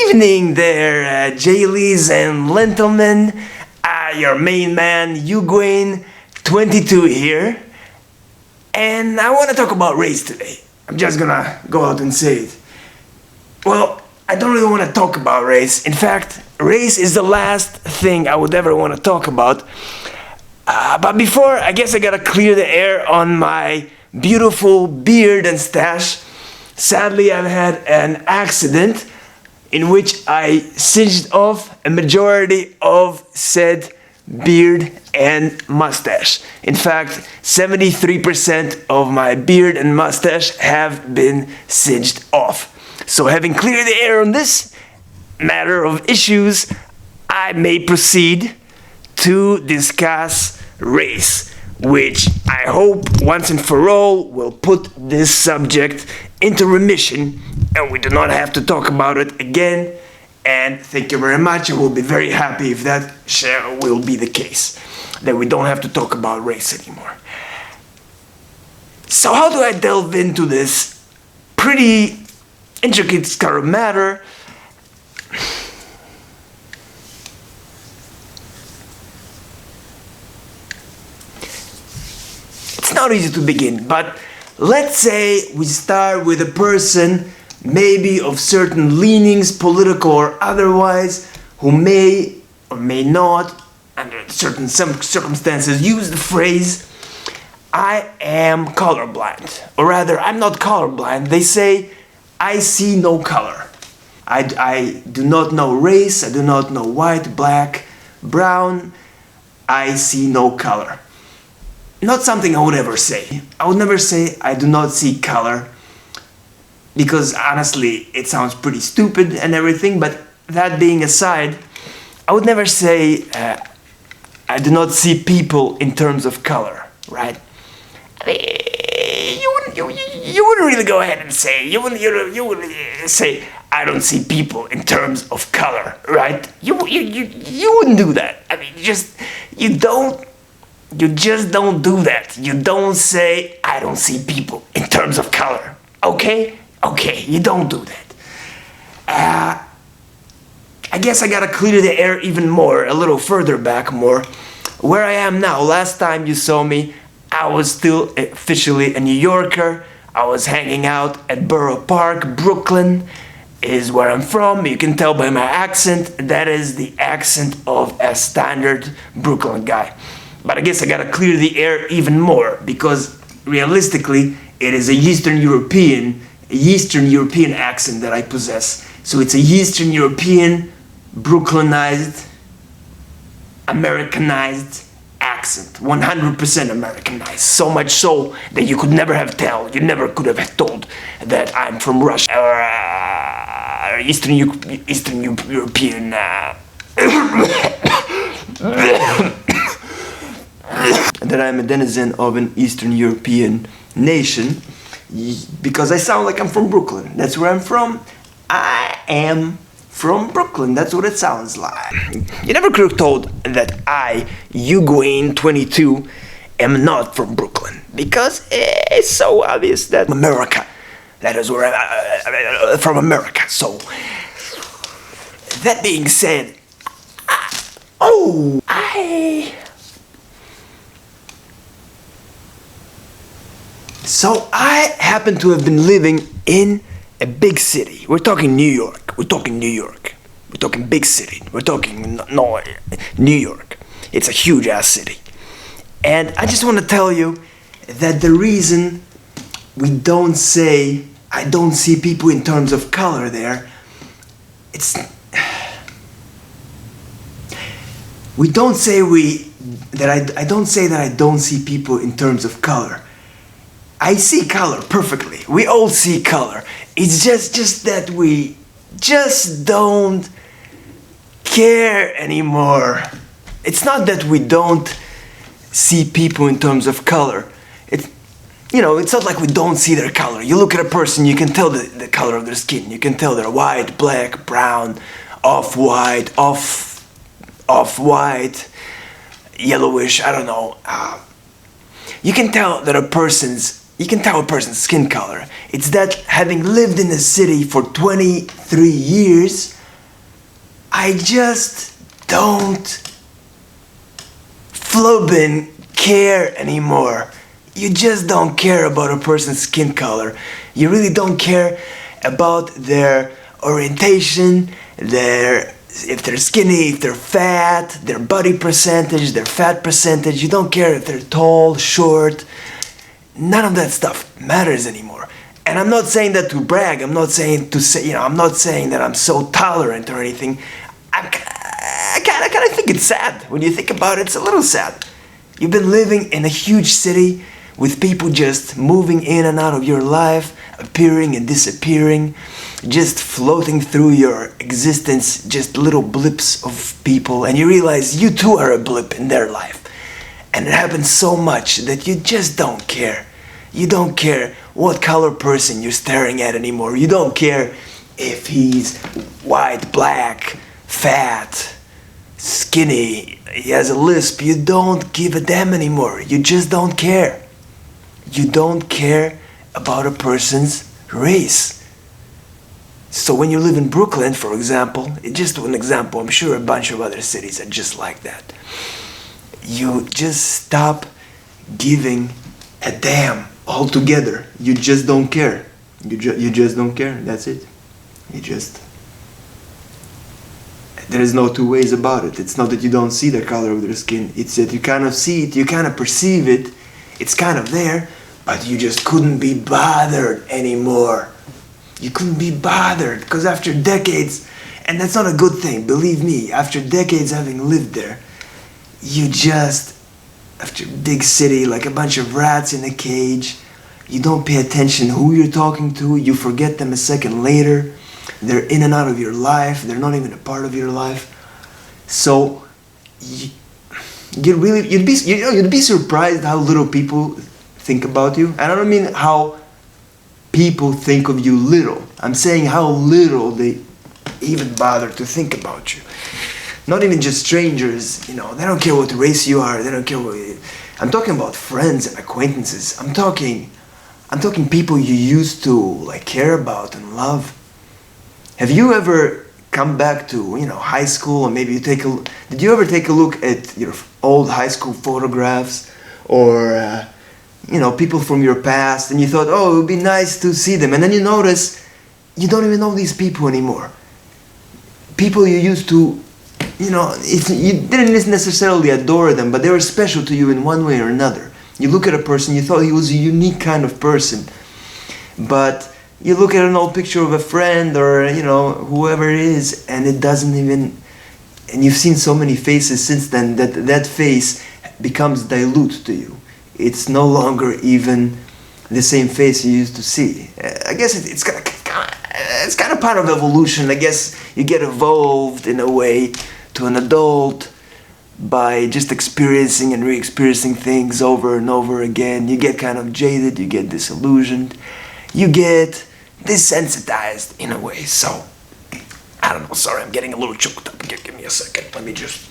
Evening there, Jaylees and gentlemen. Your main man, Uguin22 here. And I want to talk about race today. I'm just gonna go out and say it. Well, I don't really want to talk about race. In fact, race is the last thing I would ever want to talk about. But before, I guess I gotta clear the air on my beautiful beard and stash. Sadly, I've had an accident in which I singed off a majority of said beard and mustache. In fact, 73% of my beard and mustache have been singed off. So having cleared the air on this matter of issues, I may proceed to discuss race, which I hope once and for all will put this subject into remission and we do not have to talk about it again. And thank you very much. I will be very happy if that will be the case, that we don't have to talk about race anymore. So how do I delve into this pretty intricate kind of matter? It's not easy to begin, but let's say we start with a person maybe of certain leanings, political or otherwise, who may or may not, under certain circumstances, use the phrase, I am colorblind. Or rather, I'm not colorblind. They say, I see no color. I do not know race, I do not know white, black, brown, I see no color. Not something I would ever say. I would never say I do not see color, because honestly it sounds pretty stupid and everything, but that being aside, I would never say I do not see people in terms of color, right? I mean, you wouldn't really go ahead and say, you wouldn't say I don't see people in terms of color, right? You wouldn't do that. I mean, you just don't do that. You don't say I don't see people in terms of color, okay? Okay, you don't do that. I guess I gotta clear the air even more, a little further back more. Where I am now, last time you saw me, I was still officially a New Yorker. I was hanging out at Borough Park, Brooklyn is where I'm from. You can tell by my accent, that is the accent of a standard Brooklyn guy. But I guess I gotta clear the air even more, because realistically, it is a Eastern European accent that I possess. So it's a Eastern European, Brooklynized, Americanized accent. 100% Americanized. So much so that you could never have told, you never could have told that I'm from Russia or Eastern European. That I'm a denizen of an Eastern European nation, because I sound like I'm from Brooklyn. That's where I'm from. I am from Brooklyn. That's what it sounds like. You never could have told that I, Uguin22, am not from Brooklyn, because it's so obvious that America, that is where I'm from America. So, that being said, So I happen to have been living in a big city. We're talking New York. We're talking big city. We're talking New York. It's a huge ass city. And I just want to tell you that the reason we don't say I don't see people in terms of color there, we don't say I don't say that I don't see people in terms of color. I see color perfectly. We all see color. It's just that we just don't care anymore. It's not that we don't see people in terms of color. It's not like we don't see their color. You look at a person, you can tell the color of their skin. You can tell they're white, black, brown, off-white, off-white, yellowish, I don't know. You can tell a person's skin color. It's that having lived in the city for 23 years, I just don't flippin' care anymore. You just don't care about a person's skin color. You really don't care about their orientation, if they're skinny, if they're fat, their body percentage, their fat percentage. You don't care if they're tall, short. None of that stuff matters anymore. And I'm not saying that to brag. I'm not saying to say, I'm not saying that I'm so tolerant or anything. I kind of think it's sad. When you think about it, it's a little sad. You've been living in a huge city with people just moving in and out of your life, appearing and disappearing, just floating through your existence, just little blips of people, and you realize you too are a blip in their life. And it happens so much that you just don't care. You don't care what color person you're staring at anymore. You don't care if he's white, black, fat, skinny, he has a lisp. You don't give a damn anymore. You just don't care. You don't care about a person's race. So when you live in Brooklyn, for example, just an example, I'm sure a bunch of other cities are just like that. You just stop giving a damn altogether. You just don't care. You just don't care. That's it. There is no two ways about it. It's not that you don't see the color of their skin. It's that you kind of see it, you kind of perceive it. It's kind of there, but you just couldn't be bothered anymore. You couldn't be bothered because after decades, and that's not a good thing, believe me, after decades having lived there, you just, after a big city, like a bunch of rats in a cage, you don't pay attention who you're talking to, you forget them a second later, they're in and out of your life, they're not even a part of your life. So, you'd be surprised how little people think about you. And I don't mean how people think of you little. I'm saying how little they even bother to think about you. Not even just strangers, they don't care what race you are, they don't care what I'm talking about friends and acquaintances. I'm talking people you used to care about and love. Have you ever come back to, high school, and maybe did you ever take a look at your old high school photographs or people from your past, and you thought, oh, it would be nice to see them, and then you notice you don't even know these people anymore. People you used to, you didn't necessarily adore them, but they were special to you in one way or another. You look at a person, you thought he was a unique kind of person, but you look at an old picture of a friend or, whoever it is, and it doesn't even, and you've seen so many faces since then that face becomes dilute to you. It's no longer even the same face you used to see. I guess it's kind of part of evolution. I guess you get evolved in a way to an adult by just experiencing and re-experiencing things over and over again. You get kind of jaded, you get disillusioned, you get desensitized in a way. So, I don't know, sorry, I'm getting a little choked up. Give me a second. Let me just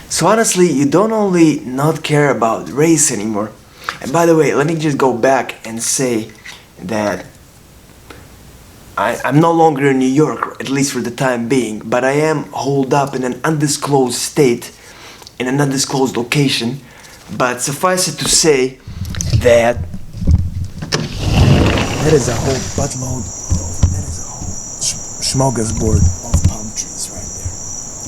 So honestly, you don't only not care about race anymore. And by the way, let me just go back and say that I'm no longer in New York, at least for the time being, but I am holed up in an undisclosed state, in an undisclosed location. But suffice it to say that that is a whole buttload that is a whole smorgasbord of palm trees right there.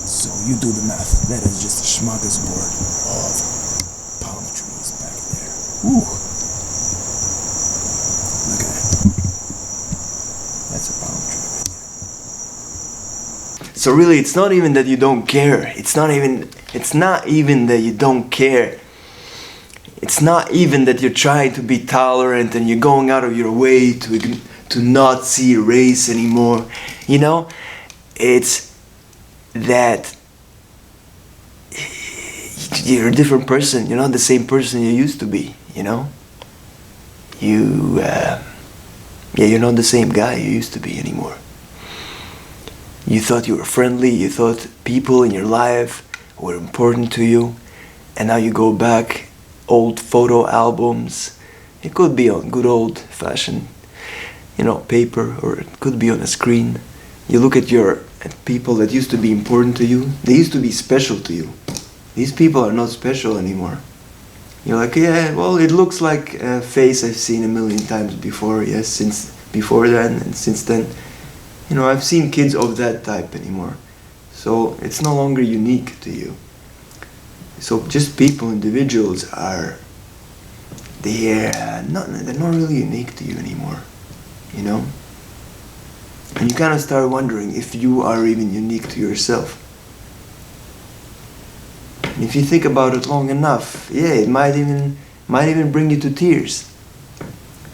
So you do the math. That is just a smorgasbord of palm trees back there. Ooh. Look at that. That's a palm tree right there. So really, it's not even that you don't care. It's not even that you don't care. It's not even that you're trying to be tolerant and you're going out of your way to not see race anymore. It's that you're a different person. You're not the same person you used to be. You're not the same guy you used to be anymore. You thought you were friendly, you thought people in your life were important to you, and now you go back, old photo albums. It could be on good old fashioned, paper, or it could be on a screen. You look at people that used to be important to you, they used to be special to you. These people are not special anymore. You're like, yeah, well, it looks like a face I've seen a million times before, yes, since before then, and since then. I've seen kids of that type anymore. So it's no longer unique to you. So just people, individuals they're not really unique to you anymore, And you kind of start wondering if you are even unique to yourself. And if you think about it long enough, yeah, it might even bring you to tears.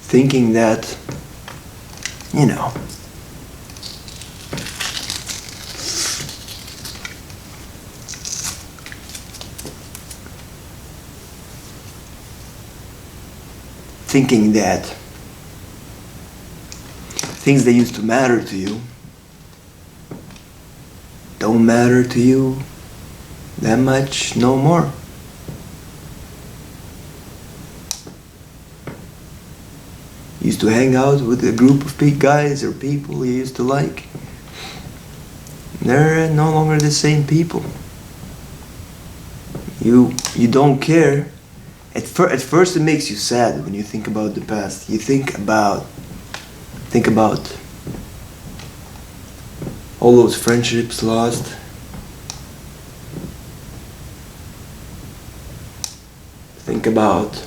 Thinking that, thinking that things that used to matter to you don't matter to you that much no more. You used to hang out with a group of guys or people you used to like. They're no longer the same people. You don't care. At first it makes you sad when you think about the past. You think about all those friendships lost. Think about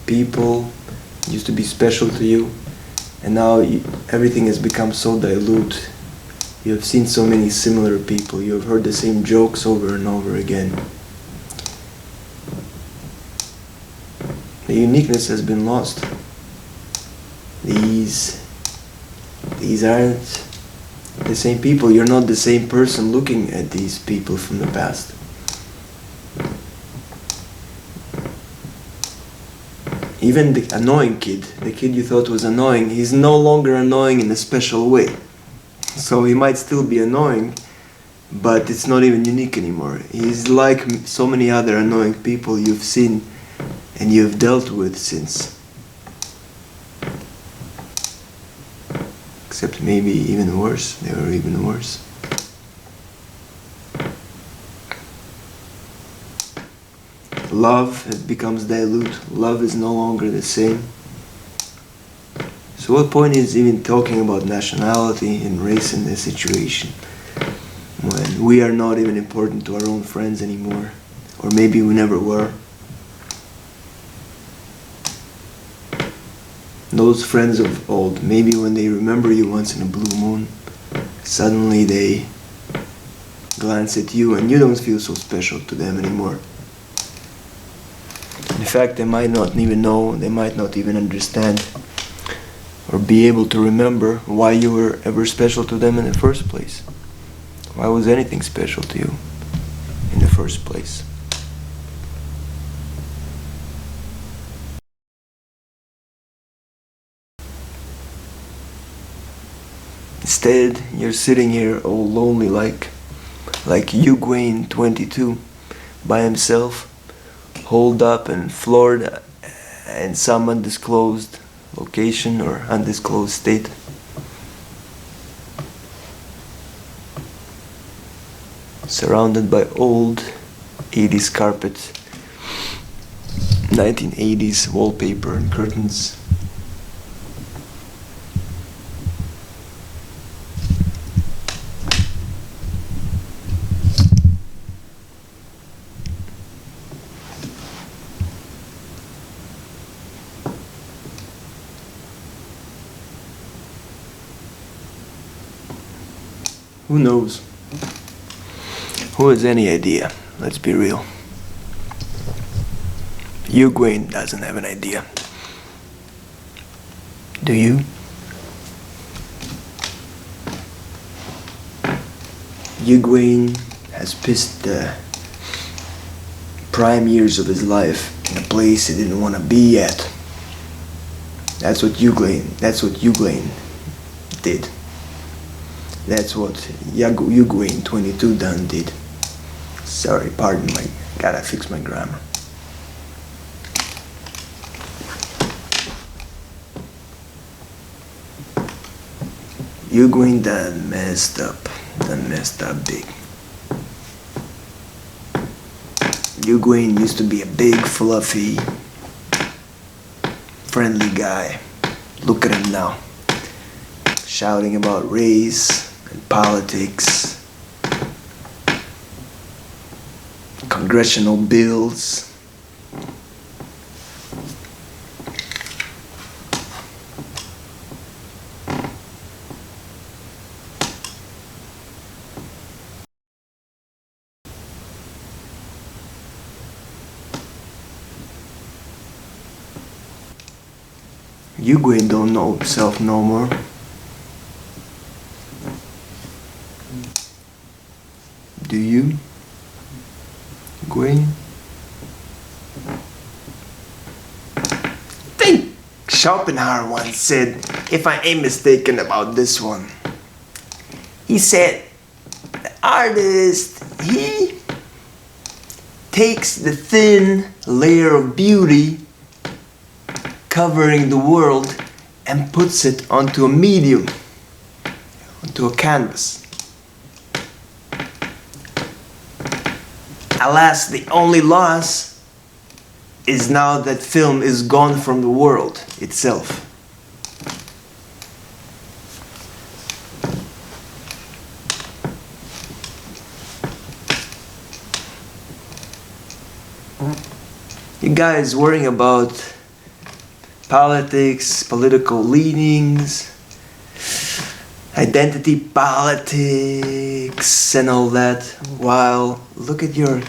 people used to be special to you, and now everything has become so dilute. You have seen so many similar people. You have heard the same jokes over and over again. The uniqueness has been lost. These aren't the same people. You're not the same person looking at these people from the past. Even the annoying kid, the kid you thought was annoying, he's no longer annoying in a special way. So he might still be annoying, but it's not even unique anymore. He's like so many other annoying people you've seen and you've dealt with since. Except maybe even worse. They were even worse. Love becomes dilute. Love is no longer the same. So what point is even talking about nationality and race in this situation when we are not even important to our own friends anymore? Or maybe we never were. Those friends of old, maybe when they remember you once in a blue moon, suddenly they glance at you and you don't feel so special to them anymore. In fact, they might not even know, they might not even understand or be able to remember why you were ever special to them in the first place. Why was anything special to you in the first place? Instead, you're sitting here all lonely like Uguayne 22 by himself, holed up in Florida in some undisclosed location or undisclosed state. Surrounded by old 80s carpet, 1980s wallpaper and curtains. Who knows? Who has any idea? Let's be real. Uguayne doesn't have an idea. Do you? Uguayne has pissed the prime years of his life in a place he didn't want to be at. That's what Uguayne did. That's what Uguin 22 done did. Sorry, pardon my... Gotta fix my grammar. Uguin done messed up. Done messed up big. Uguin used to be a big, fluffy, friendly guy. Look at him now. Shouting about race and politics, congressional bills. Uguin don't know himself no more. Do you, Gwen? I think Schopenhauer once said, if I ain't mistaken about this one, he said, the artist, he takes the thin layer of beauty covering the world and puts it onto a medium, onto a canvas. Alas, the only loss is now that film is gone from the world itself. You guys worrying about politics, political leanings, identity politics and all that, while look at your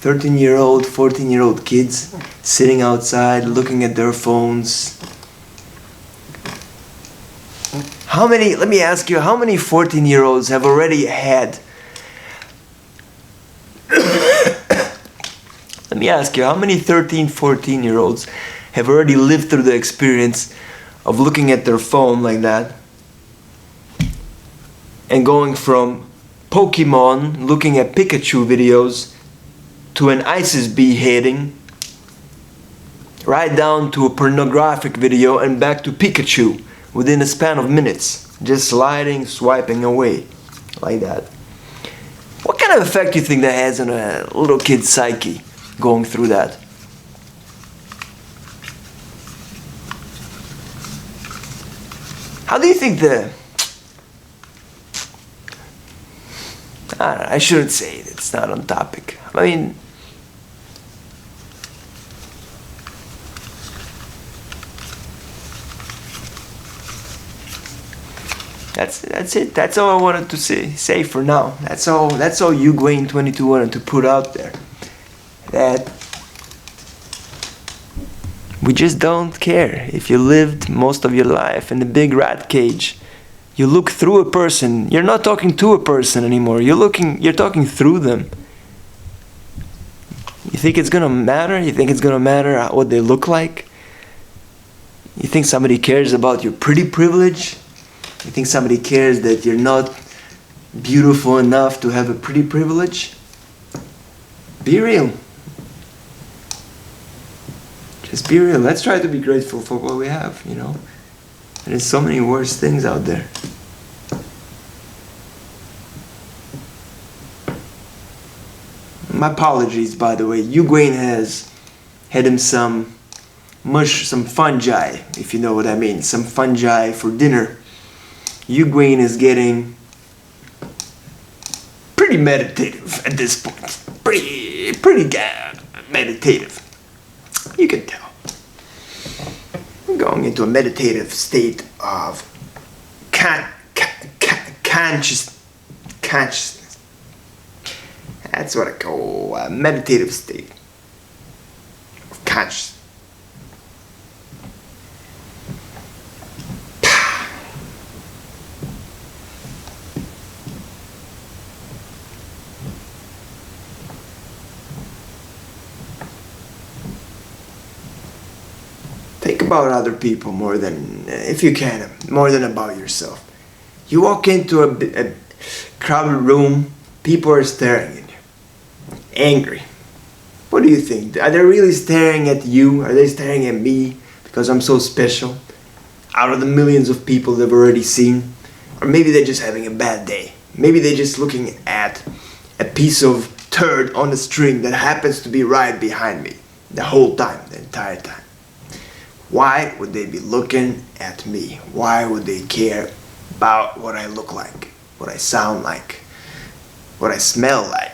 13-year-old, 14-year-old kids sitting outside looking at their phones. Let me ask you, how many 14-year-olds have already had let me ask you, how many 13, 14-year-olds have already lived through the experience of looking at their phone like that and going from Pokemon, looking at Pikachu videos, to an ISIS beheading, right down to a pornographic video and back to Pikachu within a span of minutes, just sliding, swiping away like that? What kind of effect do you think that has on a little kid's psyche going through that? How do you think I shouldn't say it, it's not on topic. I mean, that's it. That's all I wanted to say for now. That's all Uguin 22 wanted to put out there. That we just don't care if you lived most of your life in a big rat cage. You look through a person. You're not talking to a person anymore. You're talking through them. You think it's gonna matter? You think it's gonna matter what they look like? You think somebody cares about your pretty privilege? You think somebody cares that you're not beautiful enough to have a pretty privilege? Be real. Just be real. Let's try to be grateful for what we have, you know. There's so many worse things out there. My apologies, by the way. Uguin has had him some fungi, if you know what I mean. Some fungi for dinner. Uguin is getting pretty meditative at this point. Pretty meditative. You can tell. I'm going into a meditative state of consciousness. That's what I call a meditative state of consciousness. Think about other people more than, if you can, more than about yourself. You walk into a crowded room, people are staring at you, angry. What do you think? Are they really staring at you? Are they staring at me because I'm so special? Out of the millions of people they've already seen? Or maybe they're just having a bad day. Maybe they're just looking at a piece of turd on a string that happens to be right behind me the whole time, the entire time. Why would they be looking at me? Why would they care about what I look like, what I sound like, what I smell like?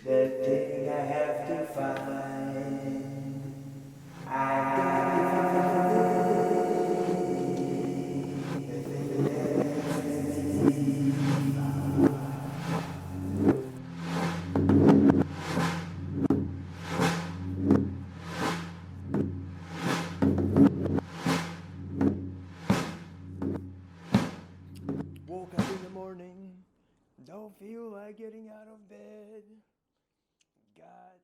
The thing I have to find. I woke up in the morning, don't feel like getting out of bed. Got